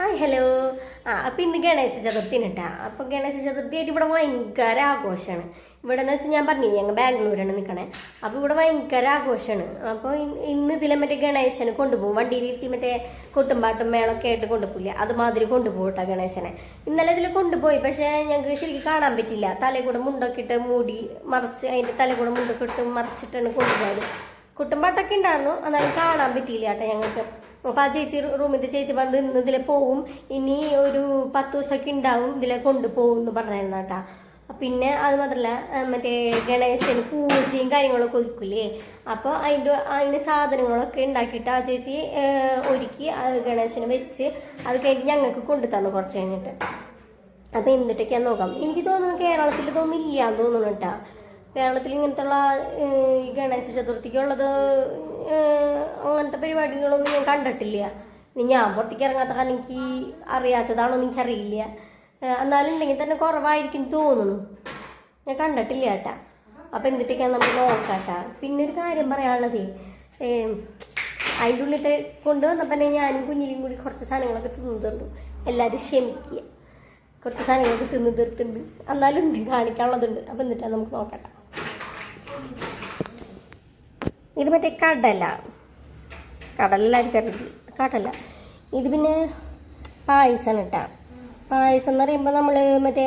Hi hello. അപ്പം ഇന്ന് ഗണേശ ചതുർത്ഥിന് കേട്ടാ. അപ്പോൾ ഗണേശ ചതുർത്ഥിയായിട്ട് ഇവിടെ ഭയങ്കര ആഘോഷമാണ്. ഇവിടെ എന്ന് വെച്ചാൽ ഞാൻ പറഞ്ഞില്ലേ, ഞങ്ങൾ ബാംഗ്ലൂരാണ് നിൽക്കണേ. അപ്പോൾ ഇവിടെ ഭയങ്കര ആഘോഷമാണ്. അപ്പോൾ ഇന്ന് ഇതിലെ മറ്റേ ഗണേശനെ കൊണ്ടുപോകും, വണ്ടിയിലിരുത്തി മറ്റേ കൊട്ടുംപാട്ടും മേളൊക്കെ ആയിട്ട് കൊണ്ടുപോകില്ല, അതുമാതിരി കൊണ്ടുപോകും കേട്ടോ ഗണേശനെ. ഇന്നലെ ഇതിൽ കൊണ്ടുപോയി, പക്ഷേ ഞങ്ങൾക്ക് ശരിക്കും കാണാൻ പറ്റില്ല. തലയിൽ കൂടെ മുണ്ടൊക്കെ ഇട്ട് മൂടി മറച്ച്, അതിൻ്റെ തലയിൽ കൂടെ മുണ്ടൊക്കെ ഇട്ട് മറച്ചിട്ടാണ് കൊണ്ടുപോയത്. കൊട്ടുംപാട്ടൊക്കെ ഉണ്ടായിരുന്നു, എന്നാലും കാണാൻ പറ്റിയില്ല കേട്ടോ ഞങ്ങൾക്ക്. അപ്പോൾ ആ ചേച്ചി റൂമിൻ്റെ ചേച്ചി പറഞ്ഞ് ഇന്ന് ഇതിലെ പോവും, ഇനി ഒരു 10 ദിവസമൊക്കെ ഉണ്ടാവും ഇതിലെ കൊണ്ടുപോകും എന്ന് പറഞ്ഞിരുന്നു കേട്ടോ. പിന്നെ അത് മാത്രമല്ല, മറ്റേ ഗണേശന് പൂജയും കാര്യങ്ങളൊക്കെ ഒരുക്കില്ലേ, അപ്പോൾ അതിന് സാധനങ്ങളൊക്കെ ഉണ്ടാക്കിയിട്ട് ആ ചേച്ചി ഒരുക്കി ഗണേശന് വെച്ച് അത് കഴിഞ്ഞ് ഞങ്ങൾക്ക് കൊണ്ടു തന്നു കുറച്ച് കഴിഞ്ഞിട്ട്. അപ്പോൾ എന്തിട്ടൊക്കെയാന്ന് നോക്കാം. എനിക്ക് തോന്നുന്നു കേരളത്തിൽ ഇതൊന്നും ഇല്ലയെന്ന് തോന്നുന്നു കേട്ടോ. കേരളത്തിൽ ഇങ്ങനത്തുള്ള ഈ ഗണേശ ചതുർത്ഥിക്കുള്ളത് അങ്ങനത്തെ പരിപാടികളൊന്നും ഞാൻ കണ്ടിട്ടില്ല. ഞാൻ പുറത്തേക്ക് ഇറങ്ങാത്ത കാരണം എനിക്ക് അറിയാത്തതാണോ എനിക്കറിയില്ല. എന്നാലും ഉണ്ടെങ്കിൽ തന്നെ കുറവായിരിക്കും തോന്നുന്നു, ഞാൻ കണ്ടിട്ടില്ല കേട്ടാ. അപ്പം എന്തിട്ടൊക്കെയാണ് നമുക്ക് നോക്കാട്ടാ. പിന്നെ ഒരു കാര്യം പറയാനുള്ളത്, അതിൻ്റെ ഉള്ളിൽ കൊണ്ടുവന്നപ്പോൾ തന്നെ ഞാനും കുഞ്ഞിലും കൂടി കുറച്ച് സാധനങ്ങളൊക്കെ തിന്നു തീർന്നു. എല്ലാവരും ക്ഷമിക്കുക, കുറച്ച് സാധനങ്ങളൊക്കെ തിന്നു തീർത്തുണ്ട്, എന്നാലും ഉണ്ട് കാണിക്കാനുള്ളതുണ്ട്. അപ്പം എന്നിട്ടാണ് നമുക്ക് നോക്കട്ടെ. ഇത് മറ്റേ കടലെല്ലാവർക്കും അറിയില്ല, കടല. ഇത് പിന്നെ പായസം ഇട്ടാ. പായസം എന്ന് പറയുമ്പോൾ നമ്മൾ മറ്റേ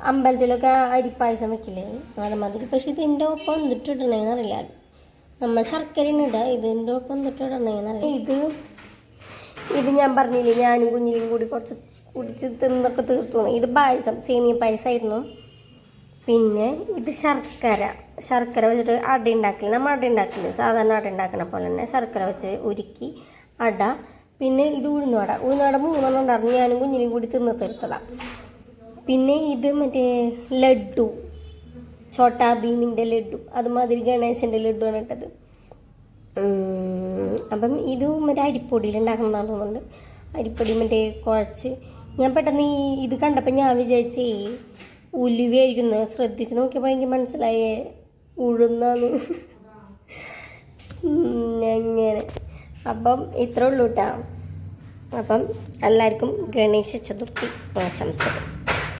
അമ്പലത്തിലൊക്കെ അരിപ്പായസം വെക്കില്ലേ, അതുമാതിരി. പക്ഷെ ഇതിൻ്റെ ഒപ്പം എന്തിട്ടിടണേന്നറിയില്ല. നമ്മൾ ശർക്കരയാണ് ഇടുക, ഇതിൻ്റെ ഒപ്പം എന്തിട്ടിടണേന്നറിയില്ല. ഇത് ഞാൻ പറഞ്ഞില്ലേ, ഞാനും കുഞ്ഞിലും കൂടി കുറച്ച് കുടിച്ച് തിന്നൊക്കെ തീർത്തു. ഇത് പായസം, സേമിയ പായസമായിരുന്നു. പിന്നെ ഇത് ശർക്കര വെച്ചിട്ട് അട ഉണ്ടാക്കില്ല. നമ്മൾ അട ഉണ്ടാക്കില്ലേ, സാധാരണ അട ഉണ്ടാക്കണ പോലെ തന്നെ ശർക്കര വെച്ച് ഉരുക്കി അട. പിന്നെ ഇത് ഉഴുന്നുവട 3 ഉണ്ടായിരുന്നു, ഞാനും കുഞ്ഞിനും കൂടി തിന്ന് തീർത്തതാണ്. പിന്നെ ഇത് മറ്റേ ലഡ്ഡു, ചോട്ടാ ഭീമിൻ്റെ ലഡ്ഡു, അതുമാതിരി ഗണേശൻ്റെ ലഡ്ഡുവാണ് ഇട്ടത്. അപ്പം ഇത് മറ്റേ അരിപ്പൊടിയിൽ ഉണ്ടാക്കുന്നതാണെന്ന് തോന്നുന്നുണ്ട്. അരിപ്പൊടി മറ്റേ കുഴച്ച്. ഞാൻ പെട്ടെന്ന് ഇത് കണ്ടപ്പോൾ ഞാൻ വിചാരിച്ചേ ഉലുവയായിരിക്കുന്നു. ശ്രദ്ധിച്ച് നോക്കിയപ്പോൾ എനിക്ക് മനസ്സിലായേ ഉഴുന്നാന്ന്. അങ്ങനെ. അപ്പം ഇത്രേ ഉള്ളൂ കേട്ടോ. അപ്പം എല്ലാവർക്കും ഗണേശ ചതുർത്ഥി ആശംസകൾ.